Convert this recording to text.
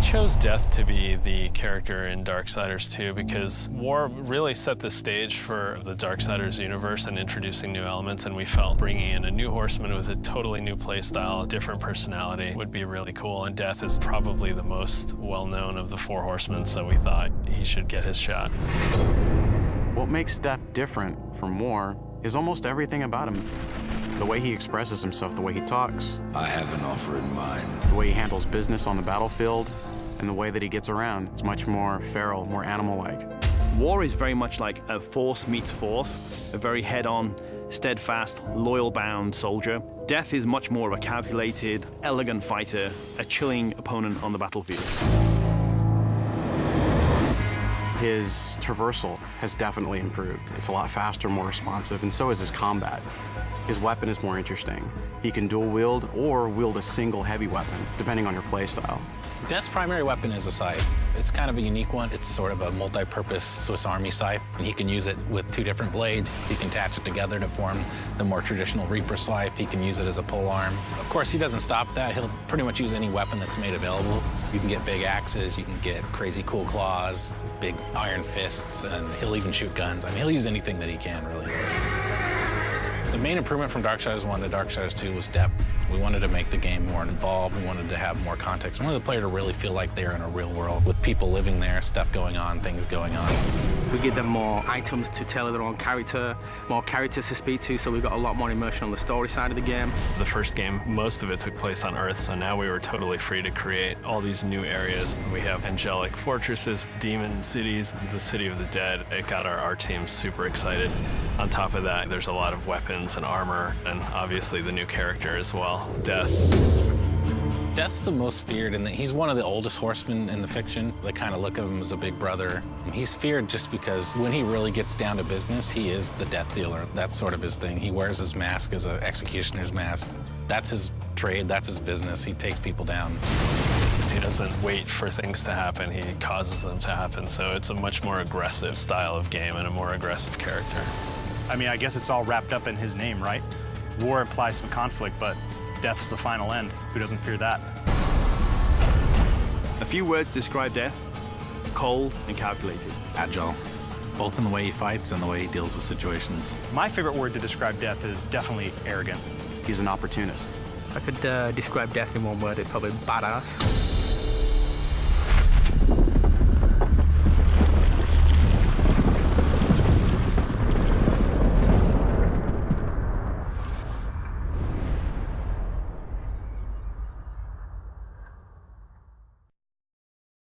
chose Death to be the character in Darksiders 2 because War really set the stage for the Darksiders universe and introducing new elements, and we felt bringing in a new horseman with a totally new playstyle, different personality would be really cool, and Death is probably the most well-known of the four horsemen, so we thought he should get his shot. What makes Death different from War is almost everything about him. The way he expresses himself, the way he talks. I have an offer in mind. The way he handles business on the battlefield, and the way that he gets around. It's much more feral, more animal-like. War is very much like a force meets force, a very head-on, steadfast, loyal-bound soldier. Death is much more of a calculated, elegant fighter, a chilling opponent on the battlefield. His traversal has definitely improved. It's a lot faster, more responsive, and so is his combat. His weapon is more interesting. He can dual wield or wield a single heavy weapon, depending on your playstyle. Death's primary weapon is a scythe. It's kind of a unique one. It's sort of a multi-purpose Swiss Army scythe, and he can use it with two different blades. He can attach it together to form the more traditional Reaper scythe. He can use it as a pole arm. Of course, he doesn't stop that. He'll pretty much use any weapon that's made available. You can get big axes, you can get crazy cool claws, big iron fists, and he'll even shoot guns. I mean, he'll use anything that he can, really. The main improvement from Darksiders 1 to Darksiders 2 was depth. We wanted to make the game more involved. We wanted to have more context. We wanted the player to really feel like they're in a real world with people living there, stuff going on, things going on. We give them more items to tailor their own character, more characters to speak to, so we got a lot more immersion on the story side of the game. The first game, most of it took place on Earth, so now we were totally free to create all these new areas. We have angelic fortresses, demon cities, the city of the dead. It got our team super excited. On top of that, there's a lot of weapons and armor, and obviously the new character as well, Death. Death's the most feared, and he's one of the oldest horsemen in the fiction. They kind of look at him as a big brother. He's feared just because when he really gets down to business, he is the death dealer. That's sort of his thing. He wears his mask as an executioner's mask. That's his trade, that's his business. He takes people down. He doesn't wait for things to happen, he causes them to happen, so it's a much more aggressive style of game and a more aggressive character. I mean, I guess it's all wrapped up in his name, right? War implies some conflict, but death's the final end. Who doesn't fear that? A few words describe Death: cold and calculated. Agile, both in the way he fights and the way he deals with situations. My favorite word to describe Death is definitely arrogant. He's an opportunist. If I could describe Death in one word, it's probably badass.